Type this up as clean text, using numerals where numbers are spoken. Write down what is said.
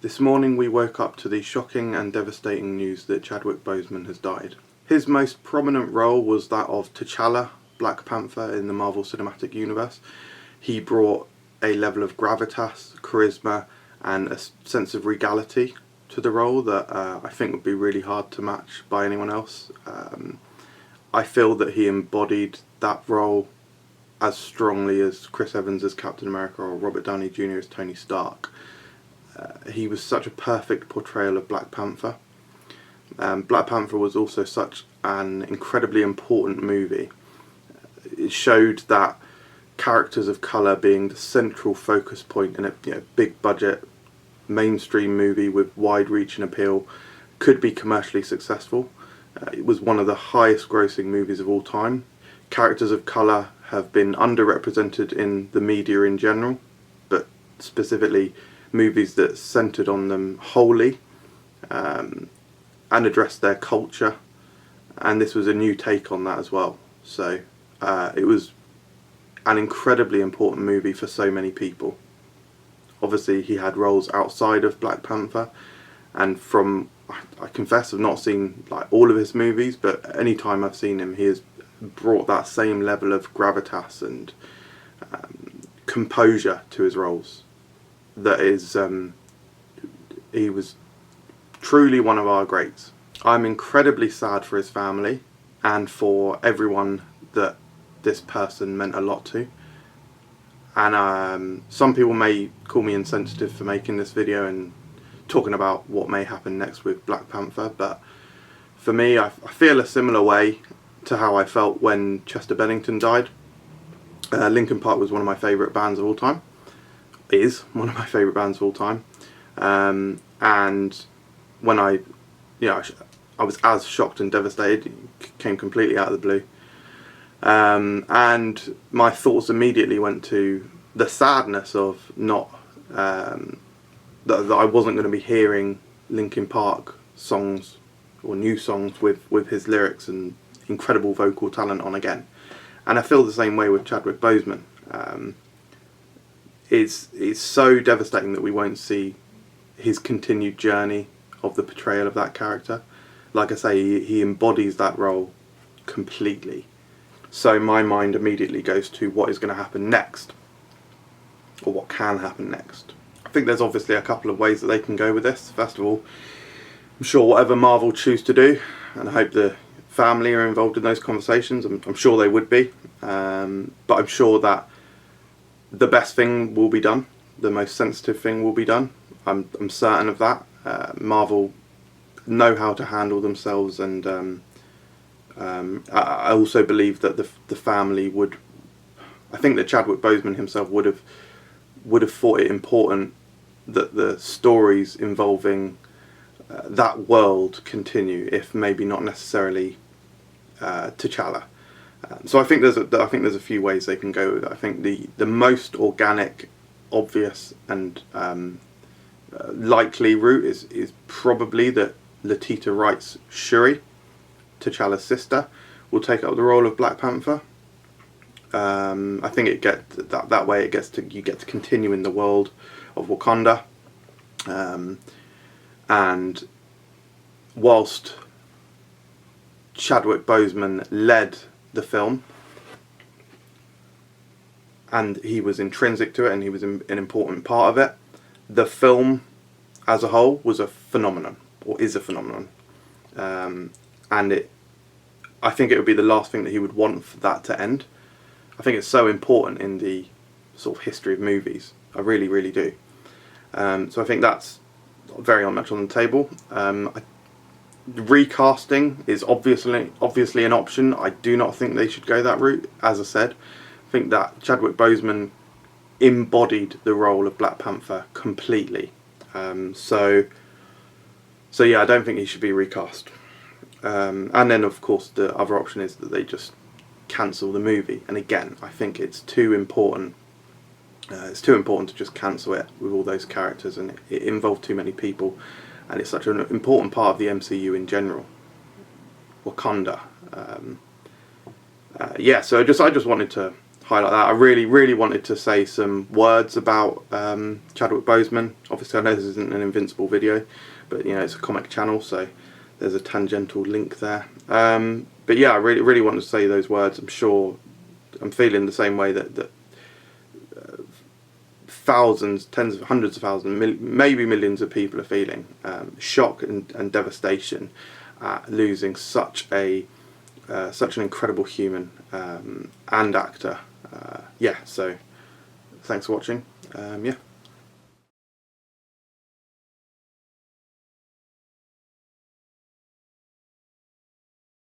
This morning we woke up to the shocking and devastating news that Chadwick Boseman has died. His most prominent role was that of T'Challa, Black Panther in the Marvel Cinematic Universe. He brought a level of gravitas, charisma and a sense of regality to the role that I think would be really hard to match by anyone else. I feel that he embodied that role as strongly as Chris Evans as Captain America or Robert Downey Jr. as Tony Stark. He was such a perfect portrayal of Black Panther. Black Panther was also such an incredibly important movie. It showed that characters of colour being the central focus point in a big budget mainstream movie with wide reach and appeal could be commercially successful. It was one of the highest grossing movies of all time. Characters of colour have been underrepresented in the media in general, but specifically movies that centred on them wholly and addressed their culture, and this was a new take on that as well. So it was an incredibly important movie for so many people. Obviously he had roles outside of Black Panther, and I confess I've not seen like all of his movies, but any time I've seen him he has brought that same level of gravitas and composure to his roles. That is, he was truly one of our greats. I'm incredibly sad for his family and for everyone that this person meant a lot to. And some people may call me insensitive for making this video and talking about what may happen next with Black Panther, but for me I feel a similar way to how I felt when Chester Bennington died. Linkin Park was one of my favourite bands of all time. Is one of my favourite bands of all time. And when I was as shocked and devastated. It came completely out of the blue. And my thoughts immediately went to the sadness of not that I wasn't going to be hearing Linkin Park songs or new songs with his lyrics and incredible vocal talent on again. And I feel the same way with Chadwick Boseman. It's so devastating that we won't see his continued journey of the portrayal of that character. Like I say, he embodies that role completely. So my mind immediately goes to what is going to happen next, or what can happen next. I think there's obviously a couple of ways that they can go with this. First of all, I'm sure whatever Marvel choose to do, and I hope the family are involved in those conversations, I'm sure they would be, but I'm sure that the best thing will be done, the most sensitive thing will be done. I'm certain of that. Marvel know how to handle themselves, and I also believe that the family would. I think that Chadwick Boseman himself would have thought it important that the stories involving that world continue, if maybe not necessarily T'Challa. So I think there's a few ways they can go with it. I think the most organic, obvious and likely route is probably that Letitia Wright's Shuri, T'Challa's sister, will take up the role of Black Panther. I think that way you get to continue in the world of Wakanda, and whilst Chadwick Boseman led the film and he was intrinsic to it and he was an important part of it, the film as a whole was a phenomenon, or is a phenomenon, and I think it would be the last thing that he would want for that to end. I think it's so important in the sort of history of movies. I really, really do. So I think that's very much on the table. Recasting is obviously an option. I do not think they should go that route. As I said, I think that Chadwick Boseman embodied the role of Black Panther completely. So yeah, I don't think he should be recast. And then of course the other option is that they just cancel the movie. And again, I think it's too important. It's too important to just cancel it with all those characters, and it involved too many people, and it's such an important part of the MCU in general. Wakanda. Yeah, so I just wanted to highlight that. I really wanted to say some words about Chadwick Boseman. Obviously, I know this isn't an Invincible video, but you know, it's a comic channel, so there's a tangential link there. But yeah, I really wanted to say those words. I'm sure I'm feeling the same way that thousands, tens of hundreds of thousands, maybe millions of people are feeling. Shock and devastation at losing such an incredible human and actor. Yeah, so thanks for watching. Yeah.